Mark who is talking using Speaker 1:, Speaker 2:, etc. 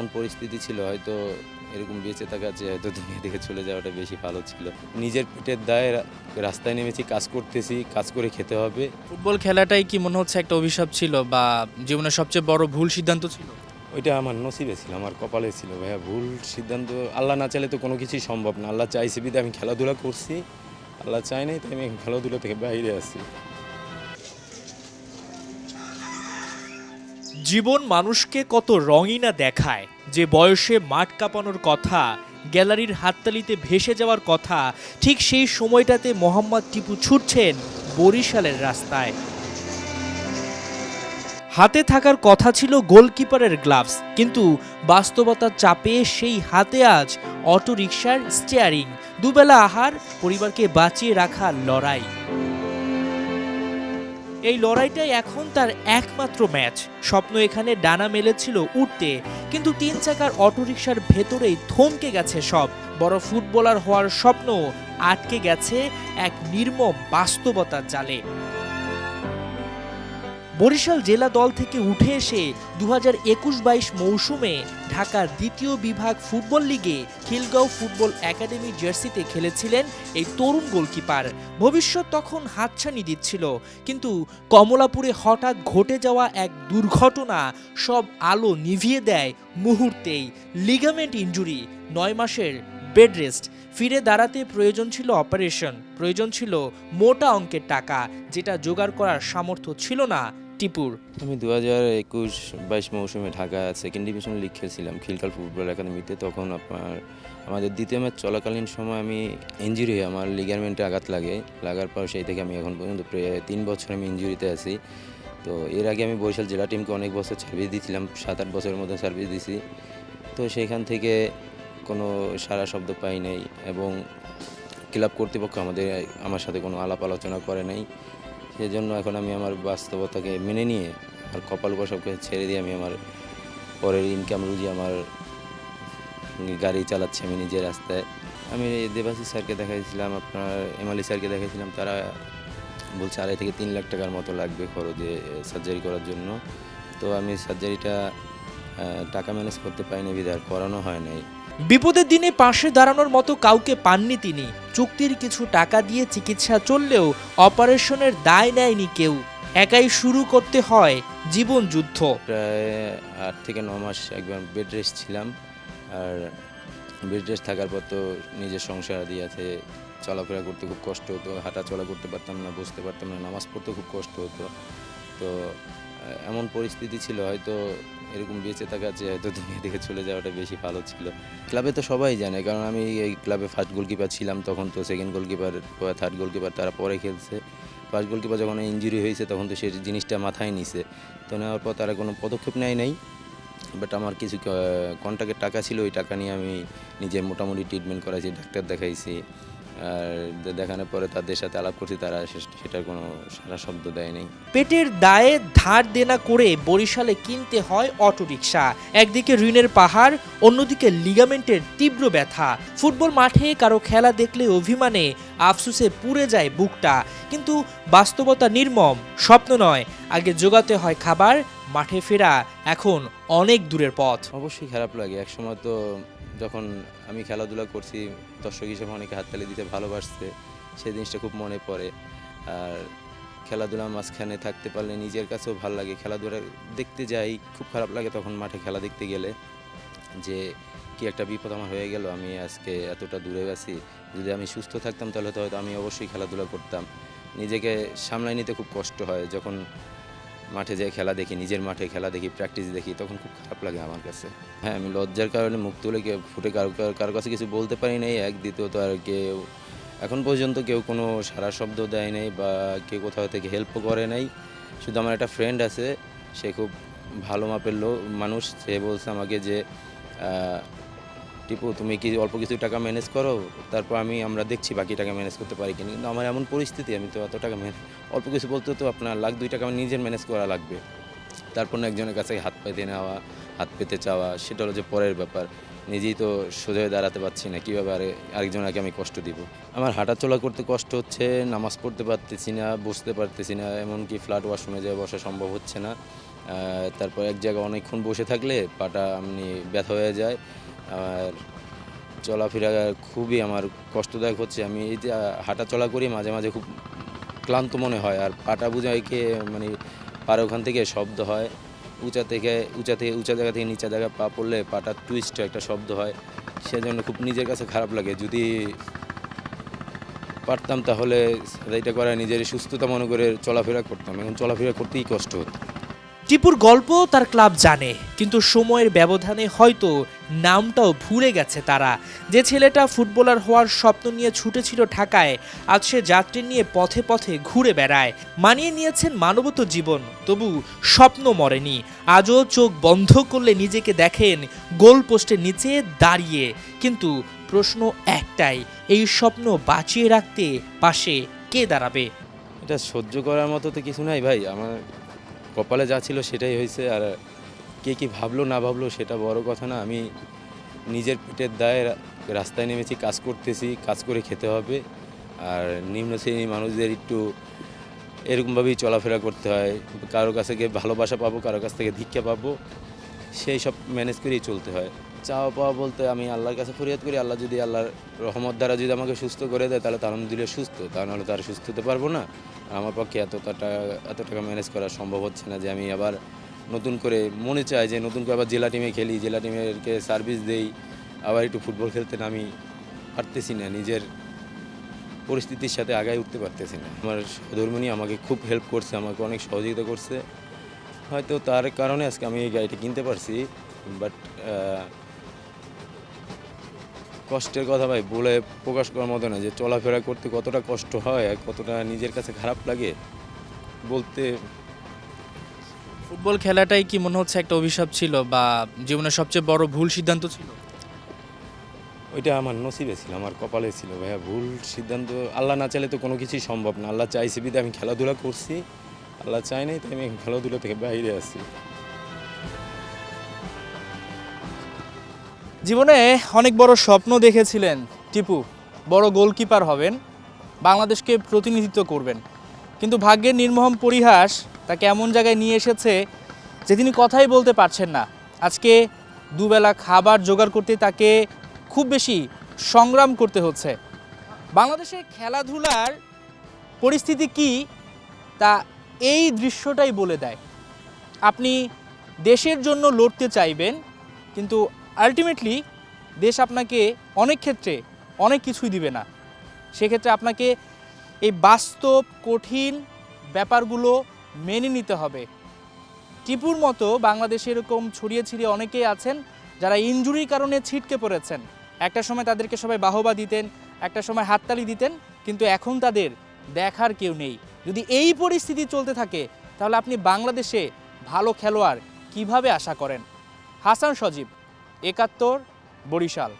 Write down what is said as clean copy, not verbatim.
Speaker 1: এমন পরিস্থিতি ছিল, হয়তো এরকম বেঁচে থাকা যে হয়তো দুনিয়া থেকে চলে যাওয়াটা বেশি ভালো ছিল। নিজের পেটের দায়ে রাস্তায় নেমেছি, কাজ করতেছি, কাজ করে খেতে হবে।
Speaker 2: ফুটবল খেলাটাই কি মনে হচ্ছে একটা অভিশাপ ছিল বা জীবনের সবচেয়ে বড় ভুল সিদ্ধান্ত ছিল?
Speaker 1: ওইটা আমার নসিবে ছিল, আমার কপালে ছিল ভাইয়া। ভুল সিদ্ধান্ত, আল্লাহ না চাইলে তো কোনো কিছুই সম্ভব না। আল্লাহ চাইছে বিধায় আমি খেলাধুলা করছি, আল্লাহ চায় নাই তাই আমি খেলাধুলা থেকে বাইরে আছি।
Speaker 2: জীবন মানুষকে কত রঙই না দেখায়। যে বয়সে মাঠ কাঁপানোর কথা, গ্যালারির হাততালিতে ভেসে যাওয়ার কথা, ঠিক সেই সময়টাতে মোহাম্মদ টিপু ছুটছেন বরিশালের রাস্তায়। হাতে থাকার কথা ছিল গোলকিপারের গ্লাভস, কিন্তু বাস্তবতার চাপে সেই হাতে আজ অটোরিকশার স্টিয়ারিং, দুবেলা আহার, পরিবারকে বাঁচিয়ে রাখার লড়াই। এই লড়াইটাই এখন তার একমাত্র ম্যাচ। স্বপ্ন এখানে ডানা মেলেছিল উঠতে, কিন্তু 3 চাকার অটোরিকশার ভেতরেই থমকে গেছে সব। বড় ফুটবলার হওয়ার স্বপ্ন আটকে গেছে এক নির্মম বাস্তবতার জালে। বরিশাল জেলা দল থেকে উঠে এসে 2021-22 মৌসুমে ঢাকার দ্বিতীয় বিভাগ ফুটবল লিগে খিলগাঁও ফুটবল একাডেমি জার্সিতে খেলেছিলেন এই তরুণ গোলকিপার। ভবিষ্যৎ তখন হাতছানি দিচ্ছিল, কিন্তু কমলাপুরে হঠাৎ ঘটে যাওয়া এক দুর্ঘটনা সব আলো নিভিয়ে দেয় মুহূর্তেই। লিগামেন্ট ইনজুরি, 9 মাসের বেড রেস্ট। ফিরে দাঁড়াতে প্রয়োজন ছিল অপারেশন, প্রয়োজন ছিল মোটা অঙ্কের টাকা, যেটা জোগাড় করার সামর্থ্য ছিল না টিপুর।
Speaker 1: আমি 2021-22 মৌসুমে ঢাকা সেকেন্ড ডিভিশন লিগ খেলছিলাম খিলগাঁও ফুটবল একাডেমিতে। তখন আমাদের দ্বিতীয় ম্যাচ চলাকালীন সময় আমি ইনজুরি হয়ে আমার লিগামেন্টে আঘাত লাগার পর সেই থেকে আমি এখন পর্যন্ত প্রায় 3 বছর আমি ইনজুরিতে আছি। তো এর আগে আমি বরিশাল জেলা টিমকে অনেক বছর সার্ভিস দিয়েছিলাম, 7-8 বছরের মধ্যে সার্ভিস দিয়েছি। তো সেইখান থেকে কোনো সাড়া শব্দ পাই নাই এবং ক্লাব কর্তৃপক্ষ আমার সাথে কোনো আলাপ আলোচনা করে নাই। সেজন্য এখন আমি আমার বাস্তবতাকে মেনে নিয়ে আর কপাল সবকে ছেড়ে দিয়ে আমি আমার পরের ইনকাম রুজি আমার গাড়ি চালাচ্ছি আমি নিজের রাস্তায়। আমি দেবাশিস স্যারকে দেখাইছিলাম, আপনার এমআলি স্যারকে দেখাইছিলাম। তারা বলছে 2.5 থেকে 3 লাখ টাকার মতো লাগবে খরচে সার্জারি করার জন্য। তো আমি সার্জারিটা টাকা ম্যানেজ করতে পারিনি বিধায় করানো হয় নাই।
Speaker 2: বিপদের দিনে পাশে দাঁড়ানোর মতো কাউকে পাননি তিনি। চুক্তির কিছু টাকা দিয়ে চিকিৎসা চললেও অপারেশনের দায় নেয়নি কেউ। একাই শুরু করতে হয় জীবন যুদ্ধ।
Speaker 1: প্রায় 8 থেকে 9 মাস একবার বেড রেস্ট ছিলাম। আর বেড রেস্ট থাকার পর তো নিজের সংসার দিয়েছে, চলাফেরা করতে খুব কষ্ট হতো, হাঁটা চলা করতে পারতাম না, বসতে পারতাম না, নামাজ পড়তে খুব কষ্ট হতো। তো এমন পরিস্থিতি ছিল, হয়তো এরকম বেঁচে থাকা যে হয়তো দুনিয়া থেকে চলে যাওয়াটা বেশি ভালো ছিল। ক্লাবে তো সবাই জানে, কারণ আমি এই ক্লাবে ফার্স্ট গোলকিপার ছিলাম। তখন তো সেকেন্ড গোলকিপার, থার্ড গোলকিপার তারা পরে খেলছে। ফার্স্ট গোলকিপার যখন ইনজুরি হয়েছে তখন তো সেই জিনিসটা মাথায় নিছে। তো নেওয়ার পর তারা কোনো পদক্ষেপ নেয় নাই। বাট আমার কিছু কন্ট্রাক্টের টাকা ছিল, ওই টাকা নিয়ে আমি নিজে মোটামুটি ট্রিটমেন্ট করাইছি, ডাক্তার দেখাইছি। আর দেখানোর পরে তাদের সাথে আলাপ করছি, তারা সেটার কোনো সারা শব্দ দেয় নাই।
Speaker 2: পেটের দায়ে ধার দেনা করে বরিশালে কিনতে হয় অটোরিকশা। একদিকে ঋণের পাহাড়, অন্যদিকে লিগামেন্টের তীব্র ব্যথা। ফুটবল মাঠে কারো খেলা দেখলে অভিমানে আফসোসে পুড়ে যায় বুকটা, কিন্তু বাস্তবতা নির্মম। স্বপ্ন নয়, আগে জোগাতে হয় খাবার, মাঠে ফেরা এখন অনেক দূরের পথ।
Speaker 1: অবশ্যই খারাপ লাগে। একসময় তো যখন আমি খেলাধুলা করছি, দর্শক হিসেবে অনেকে হাততালি দিতে ভালোবাসছে, সেই জিনিসটা খুব মনে পড়ে। আর খেলাধুলার মাঝখানে থাকতে পারলে নিজের কাছেও ভালো লাগে। খেলাধুলা দেখতে যাই, খুব খারাপ লাগে তখন মাঠে খেলা দেখতে গেলে, যে কি একটা বিপদ আমার হয়ে গেল, আমি আজকে এতটা দূরে আছি। যদি আমি সুস্থ থাকতাম তাহলে তো হয়তো আমি অবশ্যই খেলাধুলা করতাম। নিজেকে সামলাই নিতে খুব কষ্ট হয় যখন মাঠে যাই খেলা দেখি, নিজের মাঠে খেলা দেখি, প্র্যাকটিস দেখি, তখন খুব খারাপ লাগে আমার কাছে। হ্যাঁ, আমি লজ্জার কারণে মুখ তুলে ফুটে কারো কাছে কিছু বলতে পারি নাই। দ্বিতীয়ত আর কেউ এখন পর্যন্ত কেউ কোনো সাড়া শব্দ দেয় নাই বা কেউ কোথাও থেকে হেল্পও করে নাই। শুধু আমার একটা ফ্রেন্ড আছে, সে খুব ভালো মাপের মানুষ। সে বলছে আমাকে যে টিপু, তুমি কি অল্প কিছু টাকা ম্যানেজ করো, তারপর আমরা দেখছি বাকি টাকা ম্যানেজ করতে পারি কিনা। কিন্তু আমার এমন পরিস্থিতি, আমি তো এত টাকা অল্প কিছু বলতে তো আপনার 1-2 লাখ টাকা আমার নিজের ম্যানেজ করা লাগবে। তারপর না একজনের কাছে হাত পেতে নেওয়া, হাত পেতে চাওয়া, সেটা হলো যে পরের ব্যাপার। নিজেই তো সোজা হয়ে দাঁড়াতে পারছি না, কীভাবে আরেকজনকে আমি কষ্ট দিব। আমার হাঁটাচলা করতে কষ্ট হচ্ছে, নামাজ পড়তে পারতেছি না, বসতে পারতেছি না, এমনকি ফ্ল্যাট ওয়াশরুমে যেয়ে বসা সম্ভব হচ্ছে না। তারপর এক জায়গায় অনেকক্ষণ বসে থাকলে পাটা এমনি ব্যথা হয়ে যায়। আর চলাফেরা খুবই আমার কষ্টদায়ক হচ্ছে। আমি এই যে হাঁটা চলা করি মাঝে মাঝে খুব ক্লান্ত মনে হয়। আর পাটা বুঝাইকে মানে পার ওখান থেকে শব্দ হয়, উঁচা জায়গা থেকে নিচা জায়গায় পা পড়লে পাটা টুইস্ট একটা শব্দ হয়। সেজন্য খুব নিজের কাছে খারাপ লাগে। যদি পারতাম তাহলে এটা করে নিজের সুস্থতা মনে করে চলাফেরা করতাম। এখন চলাফেরা করতেই কষ্ট হতো।
Speaker 2: টিপুর গল্প তার ক্লাব জানে, কিন্তু সময়ের ব্যবধানে হয়তো নামটাও ভুলে গেছে তারা। যে ছেলেটা ফুটবলার হওয়ার স্বপ্ন নিয়ে ছুটেছিল ঢাকায়, আজ সে যাত্রী নিয়ে পথে পথে ঘুরে বেড়ায়। মানিয়ে নিয়েছেন মানবত জীবন, তবু স্বপ্ন মরেনি। আজও চোখ বন্ধ করলে নিজেকে দেখেন গোল পোস্টের নিচে দাঁড়িয়ে। কিন্তু প্রশ্ন একটাই, এই স্বপ্ন বাঁচিয়ে রাখতে পাশে কে দাঁড়াবে?
Speaker 1: এটা সহ্য করার মতো তো কিছু নাই ভাই। আমার কপালে যা ছিল সেটাই হয়েছে। আর কে কী ভাবলো না ভাবলো সেটা বড় কথা না। আমি নিজের পেটের দায়ে রাস্তায় নেমেছি, কাজ করতেছি, কাজ করে খেতে হবে। আর নিম্ন শ্রেণীর মানুষদের একটু এরকমভাবেই চলাফেরা করতে হয়। কারোর কাছ থেকে ভালোবাসা পাবো, কারোর কাছ থেকে ভিক্ষা পাবো, সেই সব ম্যানেজ করেই চলতে হয়। চাওয়া পাওয়া বলতে আমি আল্লাহর কাছে ফরিয়াদ করি, আল্লাহ যদি আল্লাহর রহমত দ্বারা যদি আমাকে সুস্থ করে দেয় তাহলে তো আলহামদুলিল্লাহ সুস্থ, তা নাহলে তো আর সুস্থ হতে পারবো না। আমার পক্ষে এত টাকা ম্যানেজ করা সম্ভব হচ্ছে না যে আমি আবার নতুন করে, মনে চায় যে নতুন করে আবার জেলা টিমে খেলি, জেলা টিমেরকে সার্ভিস দেই, আবার একটু ফুটবল খেলতে নামি। পারতেছি না, নিজের পরিস্থিতির সাথে আগায় উঠতে পারতেছি না। আমার সহধর্মিণী আমাকে খুব হেল্প করছে, আমাকে অনেক সহযোগিতা করছে। হয়তো তার কারণে আজকে আমি এই গাড়িটা কিনতে পারছি। বাট কষ্টের কথা ভাই বলে প্রকাশ করার মতো না, যে চলাফেরা করতে কতটা কষ্ট হয় আর কতটা নিজের কাছে খারাপ লাগে বলতে।
Speaker 3: ফুটবল খেলাটাই কি মনে হচ্ছে একটা অভিশাপ ছিল, বা জীবনের সবচেয়ে বড় ভুল সিদ্ধান্ত ছিল?
Speaker 1: ওইটা আমার নসিবে ছিল, আমার কপালে ছিল ভাইয়া। ভুল সিদ্ধান্ত, আল্লাহ না চাইলে তো কোনো কিছুই সম্ভব না। আল্লাহ চাইছে বিধে আমি খেলাধুলা করছি, আল্লাহ চাই নাই তাই আমি খেলাধুলা থেকে বাইরে আছি।
Speaker 3: জীবনে অনেক বড় স্বপ্ন দেখেছিলেন টিপু, বড় গোলকিপার হবেন, বাংলাদেশকে প্রতিনিধিত্ব করবেন। কিন্তু ভাগ্যের নির্মম পরিহাস তাকে এমন জায়গায় নিয়ে এসেছে যে তিনি কথাই বলতে পারছেন না। আজকে দুবেলা খাবার জোগাড় করতে তাকে খুব বেশি সংগ্রাম করতে হচ্ছে। বাংলাদেশে খেলাধুলার পরিস্থিতি কি তা এই দৃশ্যটাই বলে দেয়। আপনি দেশের জন্য লড়তে চাইবেন, কিন্তু আলটিমেটলি দেশ আপনাকে অনেক ক্ষেত্রে অনেক কিছুই দিবে না। সেক্ষেত্রে আপনাকে এই বাস্তব কঠিন ব্যাপারগুলো মেনে নিতে হবে। টিপুর মতো বাংলাদেশে এরকম ছড়িয়ে ছিটিয়ে অনেকেই আছেন যারা ইনজুরির কারণে ছিটকে পড়েছেন। একটা সময় তাদেরকে সবাই বাহবা দিতেন, একটা সময় হাততালি দিতেন, কিন্তু এখন তাদের দেখার কেউ নেই। যদি এই পরিস্থিতি চলতে থাকে তাহলে আপনি বাংলাদেশে ভালো খেলোয়াড় কিভাবে আশা করেন? হাসান সজীব, ৭১, বরিশাল।